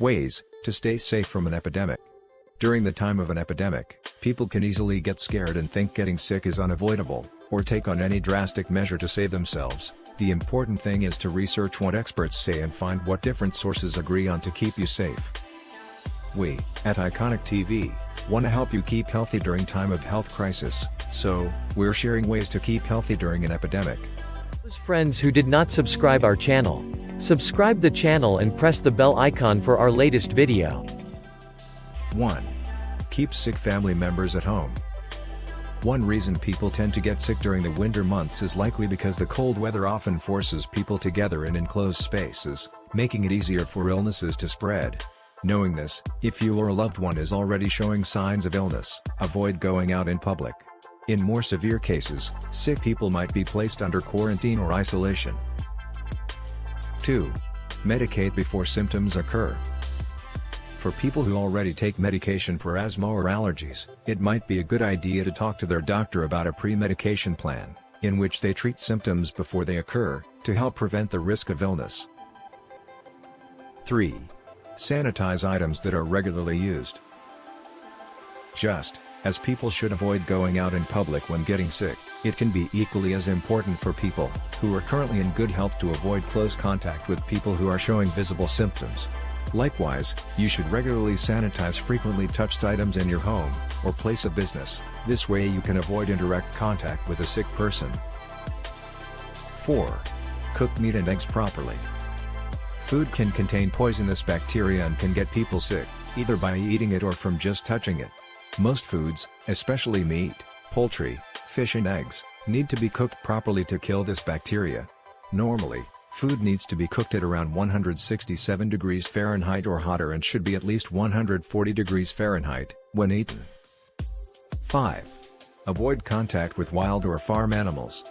Ways to stay safe from an epidemic. During the time of an epidemic, people can easily get scared and think getting sick is unavoidable, or take on any drastic measure to save themselves. The important thing is to research what experts say and find what different sources agree on to keep you safe. We, at Iconic TV, want to help you keep healthy during time of health crisis, so we're sharing ways to keep healthy during an epidemic. Those friends who did not subscribe our channel, subscribe the channel and press the bell icon for our latest video. 1. Keep sick family members at home. One reason people tend to get sick during the winter months is likely because the cold weather often forces people together in enclosed spaces, making it easier for illnesses to spread. Knowing this, if you or a loved one is already showing signs of illness, avoid going out in public. In more severe cases, sick people might be placed under quarantine or isolation. 2. Medicate before symptoms occur. For people who already take medication for asthma or allergies, it might be a good idea to talk to their doctor about a pre-medication plan, in which they treat symptoms before they occur, to help prevent the risk of illness. 3. Sanitize items that are regularly used. Just as people should avoid going out in public when getting sick, it can be equally as important for people who are currently in good health to avoid close contact with people who are showing visible symptoms. Likewise, you should regularly sanitize frequently touched items in your home or place of business. This way you can avoid indirect contact with a sick person. 4. Cook meat and eggs properly. Food can contain poisonous bacteria and can get people sick, either by eating it or from just touching it. Most foods, especially meat, poultry, fish and eggs, need to be cooked properly to kill this bacteria. Normally, food needs to be cooked at around 167 degrees Fahrenheit or hotter and should be at least 140 degrees Fahrenheit when eaten. 5. Avoid contact with wild or farm animals.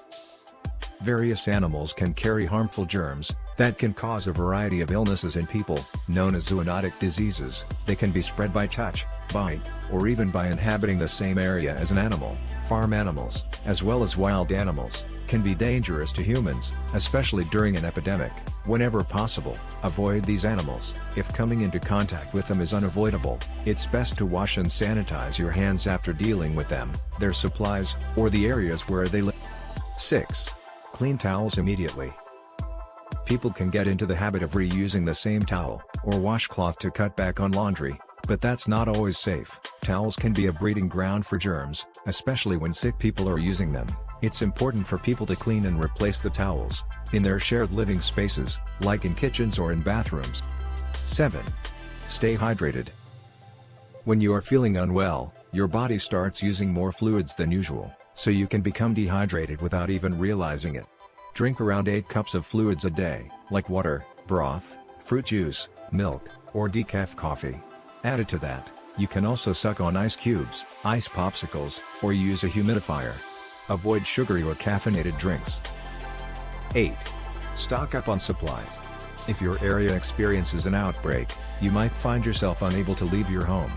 Various animals can carry harmful germs that can cause a variety of illnesses in people, known as zoonotic diseases. They can be spread by touch, bite, or even by inhabiting the same area as an animal. Farm animals, as well as wild animals, can be dangerous to humans, especially during an epidemic. Whenever possible, avoid these animals. If coming into contact with them is unavoidable, it's best to wash and sanitize your hands after dealing with them, their supplies, or the areas where they live. 6. Clean towels immediately. People can get into the habit of reusing the same towel or washcloth to cut back on laundry, but that's not always safe. Towels can be a breeding ground for germs, especially when sick people are using them. It's important for people to clean and replace the towels in their shared living spaces, like in kitchens or in bathrooms. 7. Stay hydrated. When you are feeling unwell, your body starts using more fluids than usual, so you can become dehydrated without even realizing it. Drink around 8 cups of fluids a day, like water, broth, fruit juice, milk, or decaf coffee. Added to that, you can also suck on ice cubes, ice popsicles, or use a humidifier. Avoid sugary or caffeinated drinks. 8. Stock up on supplies. If your area experiences an outbreak, you might find yourself unable to leave your home.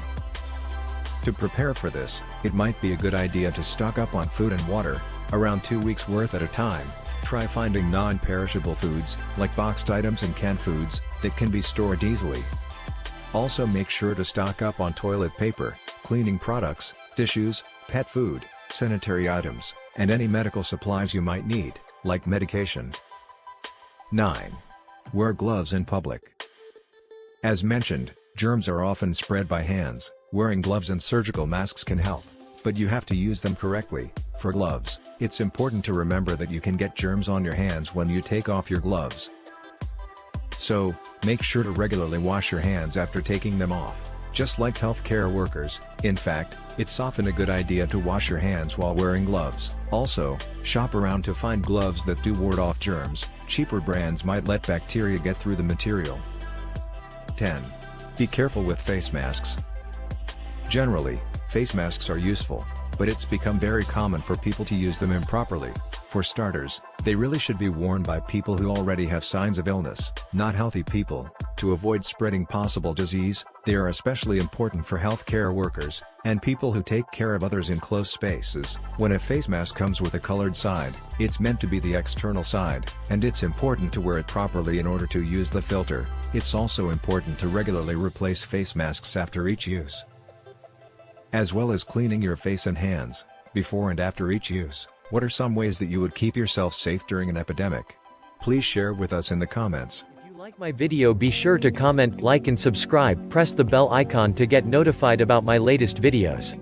To prepare for this, it might be a good idea to stock up on food and water, around 2 weeks' worth at a time. Try finding non-perishable foods, like boxed items and canned foods, that can be stored easily. Also make sure to stock up on toilet paper, cleaning products, tissues, pet food, sanitary items, and any medical supplies you might need, like medication. 9. Wear gloves in public. As mentioned, germs are often spread by hands. Wearing gloves and surgical masks can help, but you have to use them correctly. For gloves, it's important to remember that you can get germs on your hands when you take off your gloves. So, make sure to regularly wash your hands after taking them off. Just like healthcare workers, in fact, it's often a good idea to wash your hands while wearing gloves. Also, shop around to find gloves that do ward off germs. Cheaper brands might let bacteria get through the material. 10. Be careful with face masks. Generally, face masks are useful, but it's become very common for people to use them improperly. For starters, they really should be worn by people who already have signs of illness, not healthy people. To avoid spreading possible disease, they are especially important for healthcare workers, and people who take care of others in close spaces. When a face mask comes with a colored side, it's meant to be the external side, and it's important to wear it properly in order to use the filter. It's also important to regularly replace face masks after each use, as well as cleaning your face and hands, before and after each use. What are some ways that you would keep yourself safe during an epidemic? Please share with us in the comments. If you like my video, be sure to comment, like and subscribe. Press the bell icon to get notified about my latest videos.